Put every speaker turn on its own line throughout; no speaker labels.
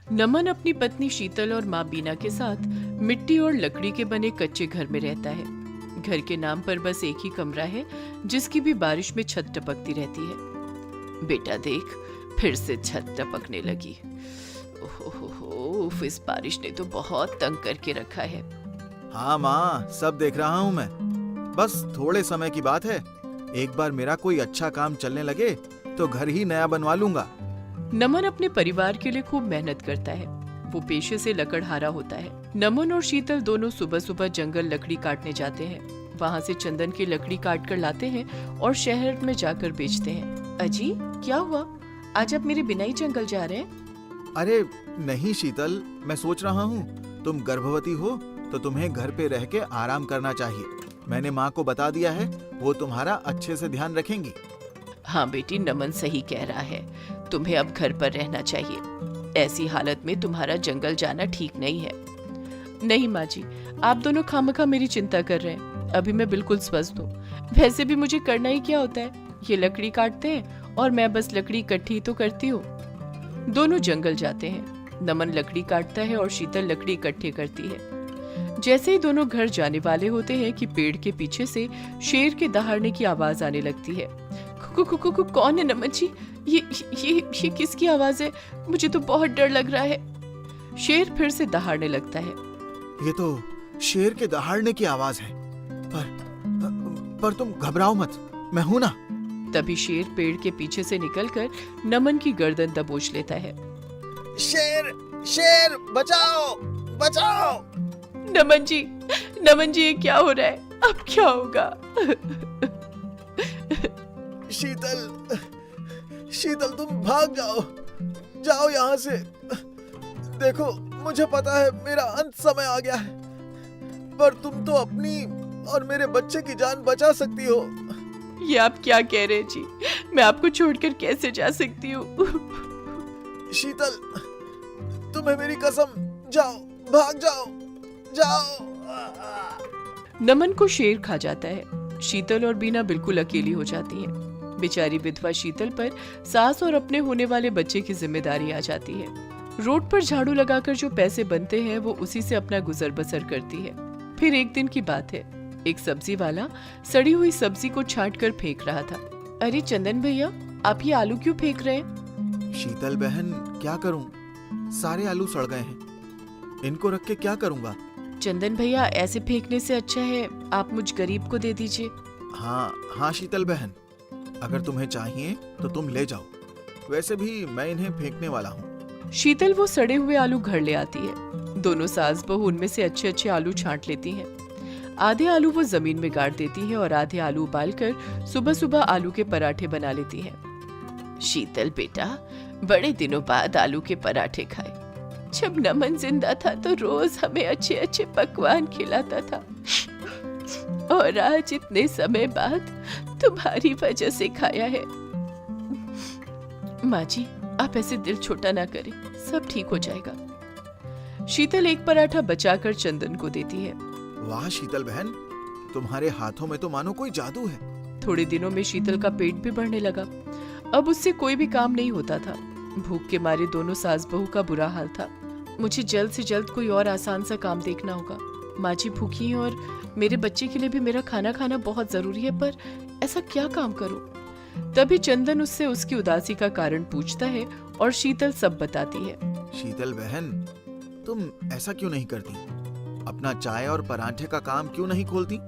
नमन अपनी पत्नी शीतल और माँ बीना के साथ मिट्टी और लकड़ी के बने कच्चे घर में रहता है। घर के नाम पर बस एक ही कमरा है, जिसकी भी बारिश में छत टपकती रहती है। बेटा देख, फिर से छत टपकने लगी। ओहो, इस बारिश ने तो बहुत तंग करके रखा है।
हाँ माँ, सब देख रहा हूँ मैं। बस थोड़े समय की बात है। एक बार मेरा कोई अच्छा काम चलने लगे तो घर ही नया बनवा लूंगा।
नमन अपने परिवार के लिए खूब मेहनत करता है। वो पेशे से लकड़हारा होता है। नमन और शीतल दोनों सुबह सुबह जंगल लकड़ी काटने जाते हैं। वहाँ से चंदन की लकड़ी काट कर लाते हैं और शहर में जाकर बेचते हैं। अजी, क्या हुआ? आज आप मेरे बिना ही जंगल जा रहे हैं?
अरे नहीं शीतल, मैं सोच रहा हूँ तुम गर्भवती हो तो तुम्हें घर पे रह के आराम करना चाहिए। मैंने माँ को बता दिया है, वो तुम्हारा अच्छे से ध्यान रखेंगी।
हाँ बेटी, नमन सही कह रहा है। तुम्हें अब घर पर रहना चाहिए। ऐसी हालत में तुम्हारा जंगल जाना ठीक नहीं है। नहीं माँ जी, आप दोनों खामखा मेरी चिंता कर रहे हैं। अभी मैं बिल्कुल स्वस्थ हूँ। वैसे भी मुझे करना ही क्या होता है, ये लकड़ी काटते हैं और मैं बस लकड़ी इकट्ठी तो करती हूँ। दोनों जंगल जाते हैं। नमन लकड़ी काटता है और शीतल लकड़ी इकट्ठे करती है। जैसे ही दोनों घर जाने वाले होते हैं कि पेड़ के पीछे से शेर के दहाड़ने की आवाज आने लगती है। कौन है नमन जी? ये किसकी आवाज है? मुझे तो बहुत डर लग रहा है। शेर फिर से दहाड़ने लगता है।
ये तो शेर के दहाड़ने की आवाज है, पर तुम घबराओ मत, मैं हूं ना।
तभी शेर पेड़ के पीछे से निकलकर नमन की गर्दन दबोच लेता है।
शेर, शेर, बचाओ, बचाओ।
नमन जी, ये क्या हो रहा है? अब क्या होगा?
शीतल, शीतल, तुम भाग जाओ, जाओ यहाँ से। देखो, मुझे पता है मेरा अंत समय आ गया है, पर तुम तो अपनी और मेरे बच्चे की जान बचा सकती हो।
ये आप क्या कह रहे हैं जी? मैं आपको छोड़कर कैसे जा सकती हूँ?
शीतल, तुम्हें मेरी कसम, जाओ, भाग जाओ, जाओ।
नमन को शेर खा जाता है। शीतल और बीना बिल्कुल अकेली हो जाती हैं। बेचारी विधवा शीतल पर सास और अपने होने वाले बच्चे की जिम्मेदारी आ जाती है। रोड पर झाड़ू लगाकर जो पैसे बनते हैं वो उसी से अपना गुजर बसर करती है। फिर एक दिन की बात है, एक सब्जी वाला सड़ी हुई सब्जी को छांट कर फेंक रहा था। अरे चंदन भैया, आप ये आलू क्यों फेंक रहे हैं?
शीतल बहन, क्या करूं, सारे आलू सड़ गए हैं, इनको रख के क्या करूंगा।
चंदन भैया, ऐसे फेंकने से अच्छा है आप मुझ गरीब को दे दीजिए।
हाँ हाँ शीतल बहन, अगर तुम्हें चाहिए तो तुम ले जाओ, वैसे भी मैं इन्हें फेंकने वाला हूँ।
शीतल वो सड़े हुए आलू घर ले आती है। दोनों सास बहू उनमें से अच्छे अच्छे आलू छांट लेती हैं। आधे आलू वो जमीन में गाड़ देती है और आधे आलू उबालकर सुबह सुबह आलू के पराठे बना लेती हैं। शीतल बेटा, बड़े दिनों बाद आलू के पराठे खाए। जब नमन जिंदा था तो रोज हमें अच्छे अच्छे पकवान खिलाता था, और आज इतने समय बाद तुम्हारी वजह से खाया है। माँ जी, आप ऐसे दिल छोटा ना करें, सब ठीक हो जाएगा। शीतल एक पराठा बचाकर चंदन को देती है।
वाह शीतल बहन, तुम्हारे हाथों में तो मानो कोई जादू है।
थोड़े दिनों में शीतल का पेट भी बढ़ने लगा। अब उससे कोई भी काम नहीं होता था। भूख के मारे दोनों सास बहू का बुरा हाल था। मुझे जल्द से जल्द कोई और आसान सा काम देखना होगा। माँ जी भूखी हैं और मेरे बच्चे के लिए भी मेरा खाना खाना बहुत जरूरी है, पर ऐसा क्या काम करूं? तभी चंदन उससे उसकी उदासी का कारण पूछता है और शीतल सब बताती है।
शीतल बहन, तुम ऐसा क्यों नहीं करती? अपना चाय और पराठे का काम क्यों नहीं खोलती?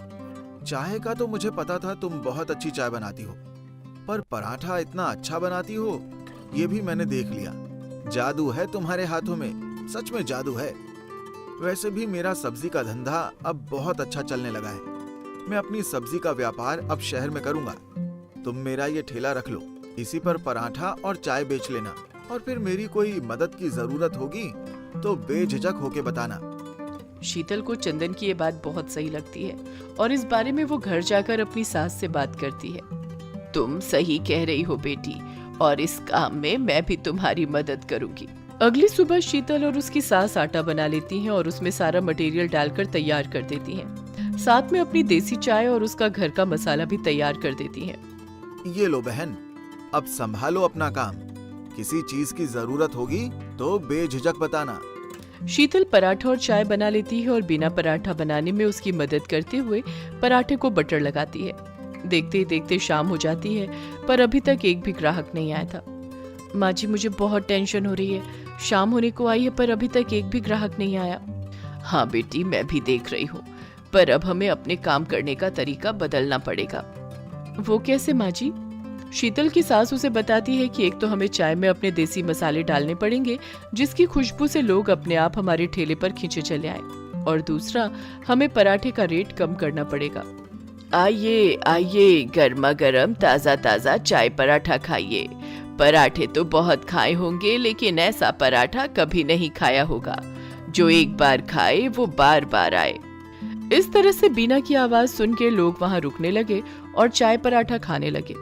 चाय का तो मुझे पता था तुम बहुत अच्छी चाय बनाती हो, पर पराठा इतना अच्छा बनाती हो ये भी मैंने देख लिया। जादू है तुम्हारे हाथों में, सच में जादू है। वैसे भी मेरा सब्जी का धंधा अब बहुत अच्छा चलने लगा है। मैं अपनी सब्जी का व्यापार अब शहर में करूंगा। तुम मेरा ये ठेला रख लो, इसी पर पराठा और चाय बेच लेना, और फिर मेरी कोई मदद की जरूरत होगी तो बेझिझक होके बताना।
शीतल को चंदन की ये बात बहुत सही लगती है और इस बारे में वो घर जाकर अपनी सास से बात करती है। तुम सही कह रही हो बेटी, और इस काम में मैं भी तुम्हारी मदद करूंगी। अगली सुबह शीतल और उसकी सास आटा बना लेती हैं और उसमें सारा मटेरियल डालकर तैयार कर देती हैं। साथ में अपनी देसी चाय और उसका घर का मसाला भी तैयार कर देती हैं।
ये लो बहन, अब संभालो अपना काम। किसी चीज की जरूरत होगी तो बेझिझक बताना।
शीतल पराठा और चाय बना लेती है और बिना पराठा बनाने में उसकी मदद करते हुए पराठे को बटर लगाती है। देखते ही देखते शाम हो जाती है, पर अभी तक एक भी ग्राहक नहीं आया था। माँ जी, मुझे बहुत टेंशन हो रही है। शाम होने को आई है पर अभी तक एक भी ग्राहक नहीं आया। हाँ बेटी, मैं भी देख रही हूँ, पर अब हमें अपने काम करने का तरीका बदलना पड़ेगा। वो कैसे माँ जी? शीतल की सास उसे बताती है कि एक तो हमें चाय में अपने देसी मसाले डालने पड़ेंगे, जिसकी खुशबू से लोग अपने आप हमारे ठेले पर खींचे चले आए, और दूसरा हमें पराठे का रेट कम करना पड़ेगा। आइए आइए, गर्मा गर्म ताजा ताजा चाय पराठा खाइए। पराठे तो बहुत खाए होंगे, लेकिन ऐसा पराठा कभी नहीं खाया होगा। जो एक बार खाए वो बार बार आए। इस तरह से बीना की आवाज सुन के लोग वहां रुकने लगे और चाय पराठा खाने लगे।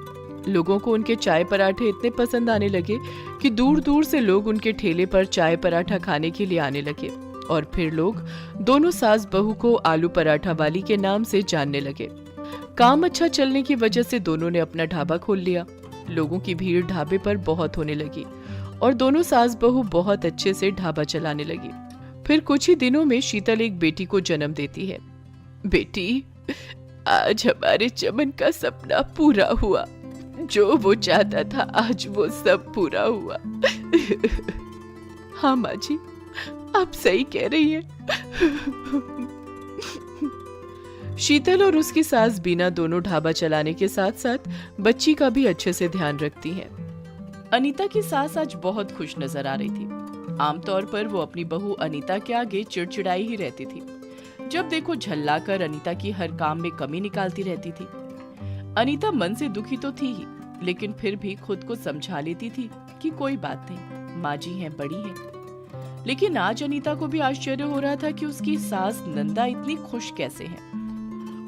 लोगों को उनके चाय पराठे इतने पसंद आने लगे कि दूर दूर से लोग उनके ठेले पर चाय पराठा खाने के लिए आने लगे, और फिर लोग दोनों सास बहू को आलू पराठा वाली के नाम से जानने लगे। काम अच्छा चलने की वजह से दोनों ने अपना ढाबा खोल लिया। लोगों की भीड़ ढाबे पर बहुत होने लगी और दोनों सास बहू बहुत अच्छे से ढाबा चलाने लगी। फिर कुछ ही दिनों में शीतल एक बेटी को जन्म देती है। बेटी, आज हमारे चमन का सपना पूरा हुआ। जो वो चाहता था आज वो सब पूरा हुआ। हाँ माँ जी, आप सही कह रही हैं। शीतल और उसकी सास बीना दोनों ढाबा चलाने के साथ साथ बच्ची का भी अच्छे से ध्यान रखती हैं। अनीता की सास आज बहुत खुश नजर आ रही थी। आमतौर पर वो अपनी बहू अनीता के आगे चिड़चिड़ाई ही रहती थी। जब देखो झल्लाकर अनीता की हर काम में कमी निकालती रहती थी। अनीता मन से दुखी तो थी ही, लेकिन फिर भी खुद को समझा लेती थी कि कोई बात नहीं, माँ जी हैं, बड़ी हैं। लेकिन आज अनीता को भी आश्चर्य हो रहा था कि उसकी सास नंदा इतनी खुश कैसे है।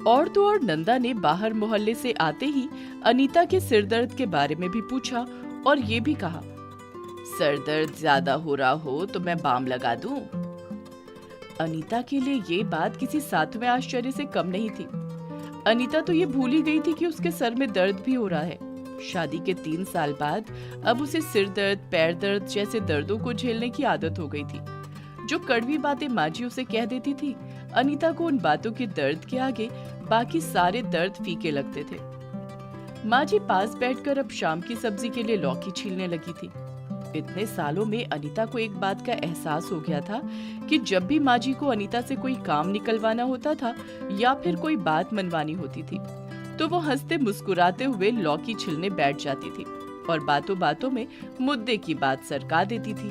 और तो और नंदा ने बाहर मोहल्ले से आते ही अनीता के सिरदर्द के बारे में भी पूछा और ये भी कहा, सर दर्द ज्यादा हो रहा हो तो मैं बाम लगा दूं। अनीता के लिए ये बात किसी सातवें आश्चर्य से कम नहीं थी। अनीता तो ये भूल ही गई थी कि उसके सर में दर्द भी हो रहा है। शादी के 3 साल बाद अब उसे सिर दर्द, पैर दर्द जैसे दर्दों को झेलने की आदत हो गई थी। जो कड़वी बातें माँ जी उसे कह देती थी, अनीता को उन बातों के दर्द के आगे बाकी सारे दर्द फीके लगते थे। माँ जी पास बैठकर अब शाम की सब्जी के लिए लौकी छीलने लगी थी। इतने सालों में अनीता को एक बात का एहसास हो गया था कि जब भी माँ जी को अनीता से कोई काम निकलवाना होता था या फिर कोई बात मनवानी होती थी, तो वो हंसते मुस्कुराते हुए लौकी छिलने बैठ जाती थी और बातों बातों में मुद्दे की बात सरका देती थी।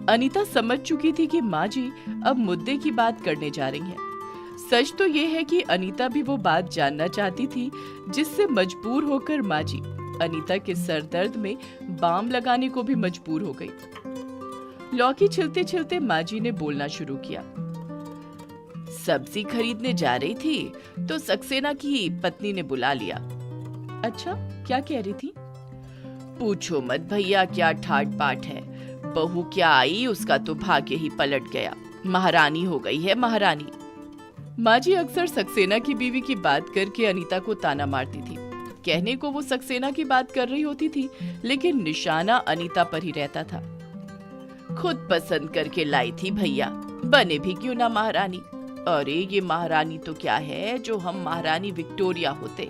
अनीता समझ चुकी थी कि माँ जी अब मुद्दे की बात करने जा रही हैं। सच तो ये है कि अनीता भी वो बात जानना चाहती थी जिससे मजबूर होकर माँ जी अनीता के सर दर्द में बाम लगाने को भी मजबूर हो गई। लौकी छिलते छिलते माँ जी ने बोलना शुरू किया। सब्जी खरीदने जा रही थी तो सक्सेना की पत्नी ने बुला लिया। अच्छा, क्या कह रही थी? पूछो मत भैया, क्या ठाट बाट है। बहू क्या आई, उसका तो भाग्य ही पलट गया। महारानी हो गई है, महारानी। माँ जी अक्सर सक्सेना की बीवी की बात करके अनीता को ताना मारती थी। कहने को वो सक्सेना की बात कर रही होती थी, लेकिन निशाना अनीता पर ही रहता था। खुद पसंद करके लाई थी भैया, बने भी क्यों ना महारानी। अरे ये महारानी तो क्या है, जो हम महारानी विक्टोरिया होते।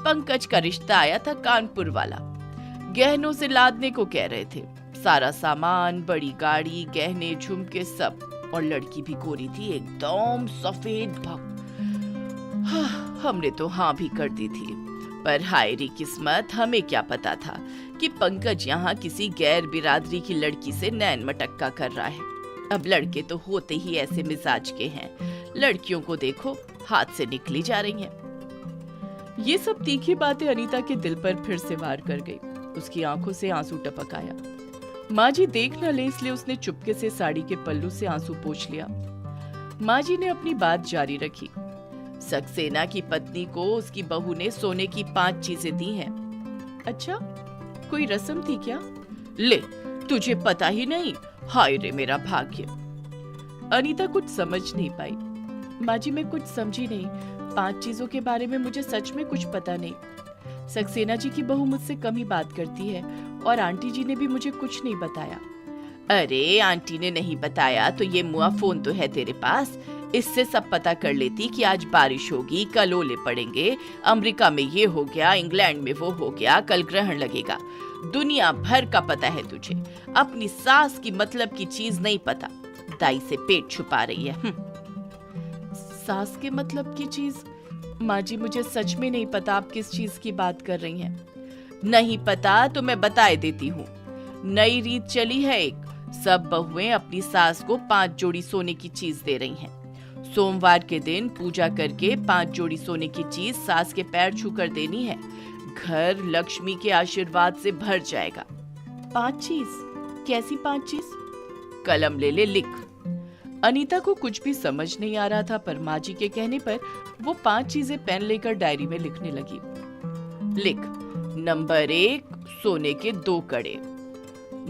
पंकज का रिश्ता आया था कानपुर वाला, गहनों से लादने को कह रहे थे। सारा सामान, बड़ी गाड़ी, गहने, झुमके सब, और लड़की भी गोरी थी, एकदम सफेद भक। हमने तो हाँ भी कर दी थी, पर हाय री किस्मत, हमें क्या पता था कि पंकज यहाँ किसी गैर बिरादरी की लड़की से नैन मटक्का कर रहा है। अब लड़के तो होते ही ऐसे मिजाज के हैं, लड़कियों को देखो हाथ से निकली जा रही हैं। ये सब तीखी बातें अनीता के दिल पर फिर से वार कर गई। उसकी आंखों से आंसू टपक आया। माँ जी देख न ले इसलिए उसने चुपके से साड़ी के पल्लू से आंसू पोंछ लिया। माँ जी ने अपनी बात जारी रखी। सक्सेना की पत्नी को उसकी बहू ने सोने की 5 चीजें दी हैं। अच्छा, कोई रस्म थी क्या? ले, तुझे पता ही नहीं। हाय रे मेरा भाग्य। अनीता कुछ समझ नहीं पाई। माँ जी मैं कुछ समझी नहीं। 5 चीजों के बारे में मुझे सच में कुछ पता नहीं। सक्सेना जी की बहू मुझसे कम ही बात करती है और आंटी जी ने भी मुझे कुछ नहीं बताया। अरे आंटी ने नहीं बताया तो ये मुआ फोन तो है तेरे पास, इससे सब पता कर लेती कि आज बारिश होगी, कल ओले पड़ेंगे, अमेरिका में ये हो गया, इंग्लैंड में वो हो गया, कल ग्रहण लगेगा। दुनिया भर का पता है तुझे, अपनी सास की मतलब की चीज नहीं पता। दाई से पेट छुपा रही है। सास के मतलब की चीज? माँ जी मुझे सच में नहीं पता आप किस चीज की बात कर रही हैं। नहीं पता तो मैं बताए देती हूँ। नई रीत चली है एक, सब बहुएं अपनी सास को 5 जोड़ी सोने की चीज दे रही हैं। सोमवार के दिन पूजा करके 5 जोड़ी सोने की चीज सास के पैर छूकर देनी है। घर लक्ष्मी के आशीर्वाद से भर जाएगा। 5 चीज? कैसी 5 चीज? कलम ले ले, लिख। अनीता को कुछ भी समझ नहीं आ रहा था, पर माँ जी के कहने पर वो 5 चीजें पेन लेकर डायरी में लिखने लगी। लिख। नंबर 1 सोने के 2 कड़े,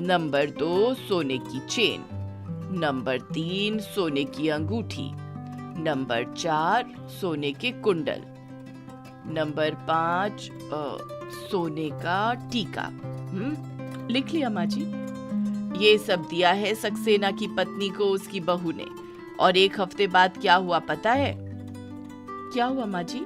नंबर 2 सोने की चेन, नंबर 3 सोने की अंगूठी, नंबर 4 सोने के कुंडल, नंबर 5 सोने का टीका। लिख लिया माँ जी? ये सब दिया है सक्सेना की पत्नी को उसकी बहू ने। और 1 हफ्ते बाद क्या हुआ पता है? क्या हुआ माँ जी?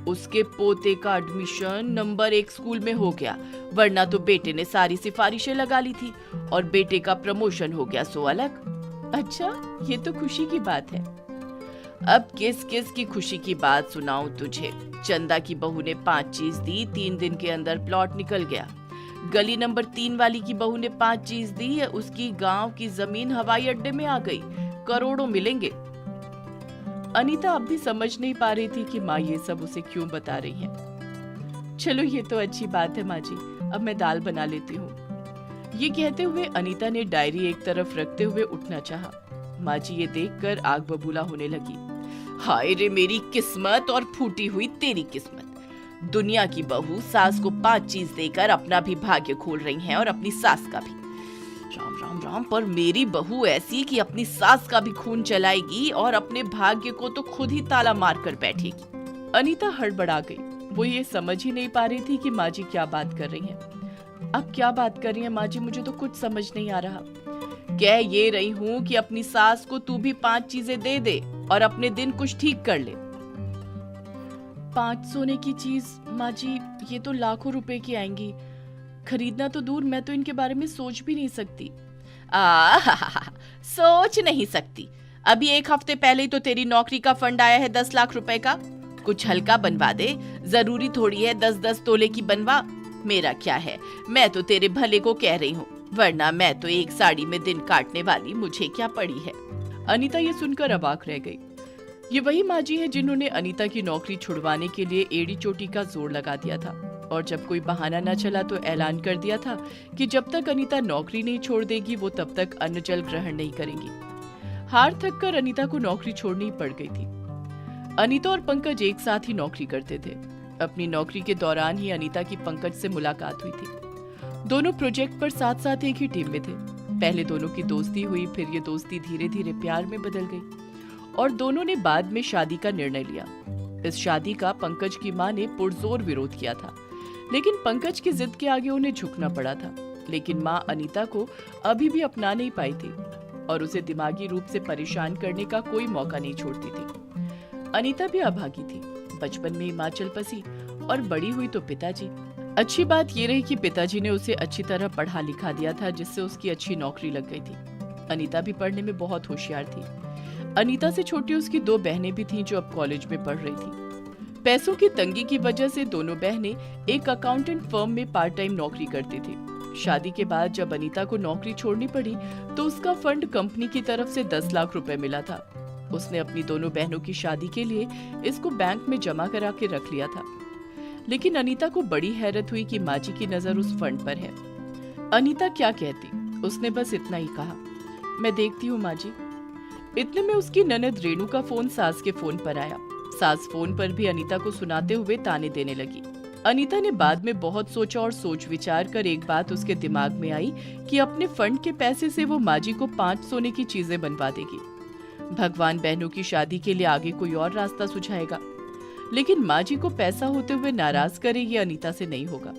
उसके पोते का एडमिशन नंबर 1 स्कूल में हो गया, वरना तो बेटे ने सारी सिफारिशें लगा ली थी। और बेटे का प्रमोशन हो गया सो अलग। अच्छा, ये तो खुशी की बात है। अब किस किस की खुशी की बात सुनाऊं तुझे। चंदा की बहू ने 5 चीज दी, 3 दिन के अंदर प्लॉट निकल गया। गली नंबर 3 वाली की बहू ने 5 चीज दी, उसकी गांव की जमीन हवाई अड्डे में आ गई, करोड़ों मिलेंगे। अनीता अब भी समझ नहीं पा रही थी कि माँ ये सब उसे क्यों बता रही है। चलो ये तो अच्छी बात है माँ जी, अब मैं दाल बना लेती हूँ। ये कहते हुए अनीता ने डायरी एक तरफ रखते हुए उठना चाहा। माँ जी ये देखकर आग बबूला होने लगी। हाय रे मेरी किस्मत और फूटी हुई तेरी किस्मत। दुनिया की बहू सास को 5 चीज देकर अपना भी भाग्य खोल रही हैं और अपनी सास का भी। राम राम राम, पर मेरी बहू ऐसी कि अपनी सास का भी खून चलाएगी और अपने भाग्य को तो खुद ही ताला मार कर बैठेगी। अनीता हड़बड़ा गई। वो ये समझ ही नहीं पा रही थी कि माँ जी क्या बात कर रही हैं। अब क्या बात कर रही है माँ जी, मुझे तो कुछ समझ नहीं आ रहा। कह ये रही हूँ कि अपनी सास को तू भी 5 चीजें दे दे और अपने दिन कुछ ठीक कर ले। 5 सोने की चीज माँ जी, ये तो लाखों रुपए की आएंगी। खरीदना तो दूर, मैं तो इनके बारे में सोच भी नहीं सकती। सोच नहीं सकती? अभी 1 हफ्ते पहले ही तो तेरी नौकरी का फंड आया है 10 लाख रुपए का। कुछ हल्का बनवा दे, जरूरी थोड़ी है 10-10 तोले की बनवा। मेरा क्या है, मैं तो तेरे भले को कह रही हूँ, वरना मैं तो एक साड़ी में दिन काटने वाली, मुझे क्या पड़ी है। अनीता ये सुनकर अवाक रह गई। ये वही माँ जी है जिन्होंने अनीता की नौकरी छुड़वाने के लिए एड़ी चोटी का जोर लगा दिया था, और जब कोई बहाना न चला तो ऐलान कर दिया था कि जब तक अनीता नौकरी नहीं छोड़ देगी वो तब तक अन्न जल ग्रहण नहीं करेंगी। हार थक कर अनीता को नौकरी छोड़नी पड़ गई थी। अनीता और पंकज एक साथ ही नौकरी करते थे। अपनी नौकरी के दौरान ही अनीता की पंकज से मुलाकात हुई थी। दोनों प्रोजेक्ट पर साथ साथ एक ही टीम में थे। पहले दोनों की दोस्ती हुई, फिर ये दोस्ती धीरे धीरे प्यार में बदल गई और दोनों ने बाद में शादी का निर्णय लिया। इस शादी का पंकज की मां ने पुरजोर विरोध किया था, लेकिन पंकज की जिद के आगे उन्हें झुकना पड़ा था। लेकिन मां अनीता को अभी भी अपना नहीं पाई थी और उसे दिमागी रूप से परेशान करने का कोई मौका नहीं छोड़ती थी। अनीता भी अभागी थी। बचपन में हिमाचल बसी और बड़ी हुई तो पिताजी। अच्छी बात ये रही कि पिताजी ने उसे अच्छी तरह पढ़ा लिखा दिया था, जिससे उसकी अच्छी नौकरी लग गई थी। अनीता भी पढ़ने में बहुत होशियार थी। अनीता से छोटी उसकी 2 बहनें भी थीं जो अब कॉलेज में पढ़ रही थी। पैसों की तंगी की वजह से दोनों बहनें एक अकाउंटेंट फर्म में पार्ट टाइम नौकरी करती थी। शादी के बाद जब अनीता को नौकरी छोड़नी पड़ी तो उसका फंड कंपनी की तरफ से 10 लाख रुपए मिला था। उसने अपनी दोनों बहनों की शादी के लिए इसको बैंक में जमा करा के रख लिया था। लेकिन अनीता को बड़ी हैरत हुई कि माँ जी की नजर उस फंड पर है। अनीता क्या कहती, उसने बस इतना ही कहा, मैं देखती हूँ माँ जी। इतने में उसकी ननद रेणु का फोन सास के फोन पर आया। सास फोन पर भी अनीता को सुनाते हुए ताने देने लगी। अनीता ने बाद में बहुत सोचा और सोच विचार कर एक बात उसके दिमाग में आई कि अपने फंड के पैसे से वो माँ जी को 5 सोने की चीजें बनवा देगी। भगवान बहनों की शादी के लिए आगे कोई और रास्ता सुझाएगा, लेकिन माँ जी को पैसा होते हुए नाराज करे ये अनीता से नहीं होगा।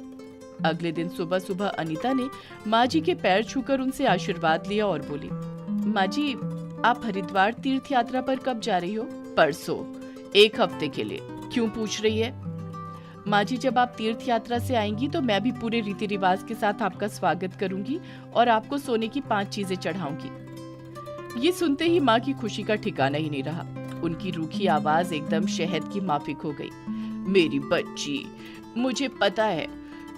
अगले दिन सुबह सुबह अनीता ने माँ जी के पैर छूकर उनसे आशीर्वाद लिया और बोली, माँ जी, आप हरिद्वार तीर्थ यात्रा पर कब जा रही हो? परसों, 1 हफ्ते के लिए। क्यों पूछ रही है? माँ जी, जब आप तीर्थ यात्रा से आएंगी तो मैं भी पूरे रीति रिवाज के साथ आपका स्वागत करूंगी और आपको सोने की 5 चीजें चढ़ाऊंगी। ये सुनते ही माँ की खुशी का ठिकाना ही नहीं रहा। उनकी रूखी आवाज एकदम शहद की माफिक हो गई। मेरी बच्ची, मुझे पता है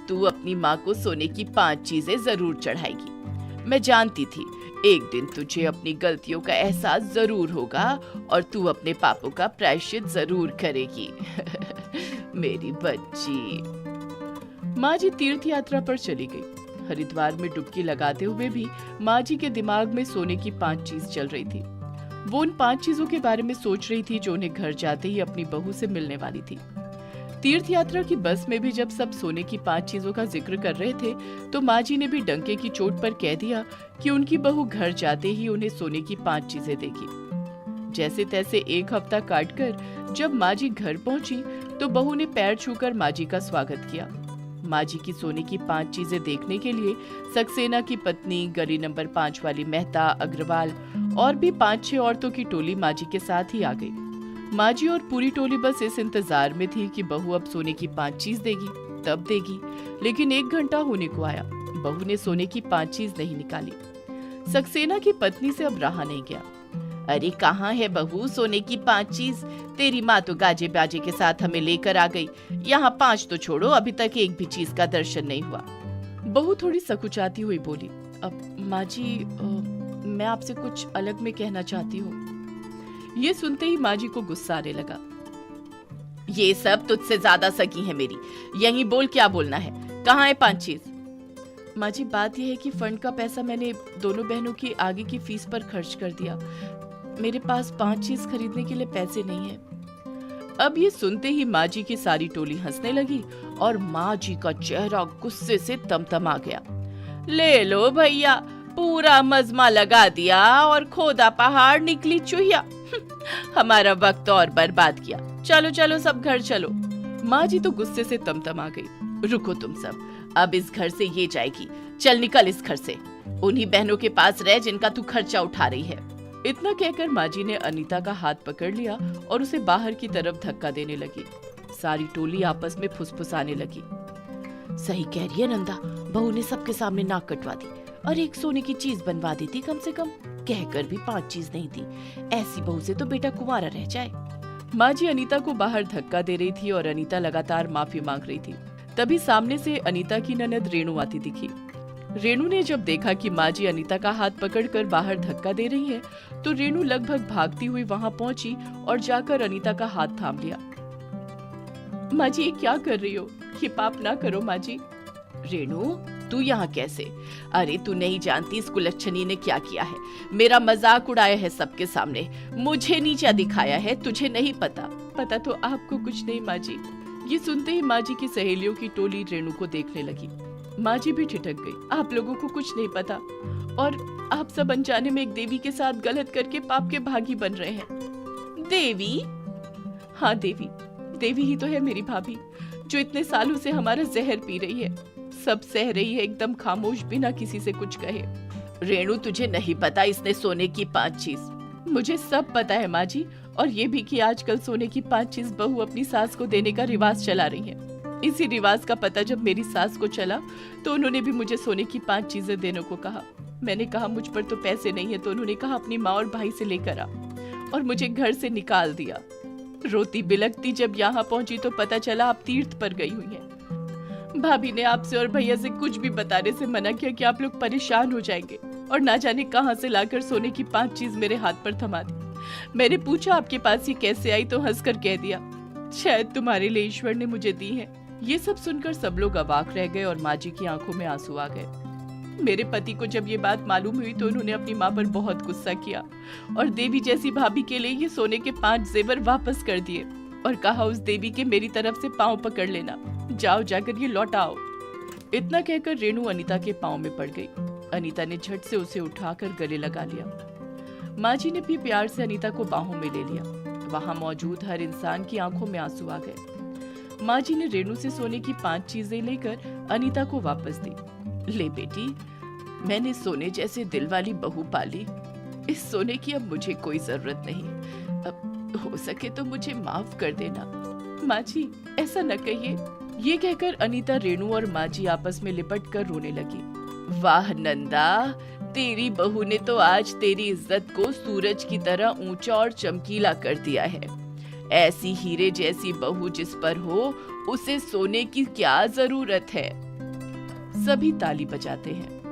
तू अपनी माँ को सोने की 5 चीजें जरूर चढ़ाएगी। मैं जानती थी एक दिन तुझे अपनी गलतियों का एहसास जरूर होगा और तू अपने पापों का प्रायश्चित जरूर करेगी। मेरी बच्ची। माँ जी तीर्थ यात्रा पर चली गई। हरिद्वार में डुबकी लगाते हुए भी माँ जी के दिमाग में सोने की 5 चीज चल रही थी। वो उन 5 चीजों के बारे में सोच रही थी जो उन्हें घर जाते ही अपनी बहू से मिलने वाली थी। तीर्थ यात्रा की बस में भी जब सब सोने की 5 चीजों का जिक्र कर रहे थे तो माँ जी ने भी डंके की चोट पर कह दिया कि उनकी बहू घर जाते ही उन्हें सोने की 5 चीजें देगी। जैसे तैसे 1 हफ्ता काटकर जब माँ जी घर पहुंची तो बहू ने पैर छूकर माँ जी का स्वागत किया। माँ जी की सोने की 5 चीजें देखने के लिए सक्सेना की पत्नी, गली नंबर 5 वाली मेहता, अग्रवाल और भी 5-6 औरतों की टोली माँ जी के साथ ही आ गई। माँ जी और पूरी टोली बस इस इंतजार में थी कि बहू अब सोने की 5 चीज देगी तब देगी, लेकिन 1 घंटा होने को आया, बहू ने सोने की 5 चीज नहीं निकाली। सक्सेना की पत्नी से अब रहा नहीं गया। अरे कहाँ है बहू सोने की 5 चीज? तेरी माँ तो गाजे बाजे के साथ हमें लेकर आ गई, यहाँ 5 तो छोड़ो, अभी तक एक भी चीज का दर्शन नहीं हुआ। बहू थोड़ी सकुचाती हुई बोली, अब माँ जी, मैं आपसे कुछ अलग में कहना चाहती हूँ। ये सुनते ही माँ जी को गुस्सा आने लगा। ये सब तुझसे ज्यादा सगी है मेरी, यहीं बोल, क्या बोलना है? कहाँ है 5 चीज? माँ जी, बात यह है कि फंड का पैसा मैंने दोनों बहनों की आगे की फीस पर खर्च कर दिया। मेरे पास 5 चीज खरीदने के लिए पैसे नहीं है। अब ये सुनते ही माँ जी की सारी टोली हंसने लगी और माँ जी का चेहरा गुस्से से तमतमा गया। ले लो भैया, पूरा मजमा लगा दिया और खोदा पहाड़ निकली चूहिया। हमारा वक्त और बर्बाद किया। चलो चलो सब घर चलो। माँ जी तो गुस्से से तमतमा गई। रुको तुम सब, अब इस घर से ये जाएगी, चल निकल इस घर से। उन्हीं बहनों के पास रह जिनका तू खर्चा उठा रही है। इतना कहकर माँ जी ने अनीता का हाथ पकड़ लिया और उसे बाहर की तरफ धक्का देने लगी। सारी टोली आपस में फुसफुसाने लगी। सही कह रही है नंदा, बहू ने सबके सामने नाक कटवा दी और एक सोने की चीज बनवा दी थी, कम से कम कहकर भी 5 चीज नहीं दी। ऐसी बहू से तो बेटा कुंवारा रह जाए। माँ जी अनीता को बाहर धक्का दे रही थी और अनीता लगातार माफी मांग रही थी। तभी सामने से अनीता की ननद रेणु आती दिखी। रेणु ने जब देखा कि माँ जी अनीता का हाथ पकड़कर बाहर धक्का दे रही है तो रेणु लगभग भागती हुई वहां पहुंची और जाकर अनीता का हाथ थाम लिया। माँ जी, ये क्या कर रही हो? ये पाप ना करो माँ जी। रेणु, तू यहाँ कैसे? अरे तू नहीं जानती इस कुलच्छनी ने क्या किया है। मेरा मजाक उड़ाया है सबके सामने, मुझे नीचा दिखाया है, तुझे नहीं पता? पता तो आपको कुछ नहीं माँ जी। ये सुनते ही माँ जी की सहेलियों की टोली रेणु को देखने लगी। माँ जी भी ठिठक गई। आप लोगों को कुछ नहीं पता और आप सब अनजाने में एक देवी के साथ गलत करके पाप के भागी बन रहे हैं। देवी? हाँ देवी, देवी ही तो है मेरी भाभी, जो इतने सालों से हमारा जहर पी रही है, सब सह रही है एकदम खामोश, बिना किसी से कुछ कहे। रेणु, तुझे नहीं पता इसने सोने की 5 चीज? मुझे सब पता है माँ जी, और ये भी कि आजकल सोने की 5 चीज बहू अपनी सास को देने का रिवाज चला रही है। इसी रिवाज का पता जब मेरी सास को चला तो उन्होंने भी मुझे सोने की 5 चीजें देने को कहा। मैंने कहा मुझ पर तो पैसे नहीं है, तो उन्होंने कहा अपनी माँ और भाई से लेकर आ, और मुझे घर से निकाल दिया। रोती बिलखती जब यहाँ पहुंची तो पता चला आप तीर्थ पर गई हुई हैं। भाभी ने आपसे और भैया से कुछ भी बताने से मना किया कि आप लोग परेशान हो जाएंगे, और ना जाने कहां से लाकर सोने की 5 चीज मेरे हाथ पर थमा दी। मैंने पूछा आपके पास ये कैसे आई, तो हंसकर कह दिया शायद तुम्हारे लिए ईश्वर ने मुझे दी है। ये सब सुनकर सब लोग अवाक रह गए और माँ जी की आंखों में आंसू आ गए। मेरे पति को जब ये बात मालूम हुई तो उन्होंने अपनी माँ पर बहुत गुस्सा किया और देवी जैसी भाभी के लिए ये सोने के 5 जेवर वापस कर दिए और कहा उस देवी के मेरी तरफ से पांव पकड़ लेना, जाओ जाकर ये लौटाओ। इतना कहकर रेणु अनीता के पांव में पड़ गई। अनीता ने झट से उसे उठाकर गले लगा लिया। माँ जी ने भी प्यार से अनीता को बाहों में ले लिया। वहां मौजूद हर इंसान की आंखों में आंसू आ गए। माँ जी ने रेणु से सोने की 5 चीजें लेकर अनीता को वापस दी। ले बेटी, मैंने सोने जैसे दिल वाली बहू पाली, इस सोने की अब मुझे कोई जरूरत नहीं। अब हो सके तो मुझे माफ कर देना। माँ जी, ऐसा न कहिए। ये कहकर अनीता, रेणु और माँ जी आपस में लिपट कर रोने लगी। वाह नंदा, तेरी बहू ने तो आज तेरी इज्जत को सूरज की तरह ऊंचा और चमकीला कर दिया है। ऐसी हीरे जैसी बहू जिस पर हो, उसे सोने की क्या जरूरत है। सभी ताली बजाते हैं।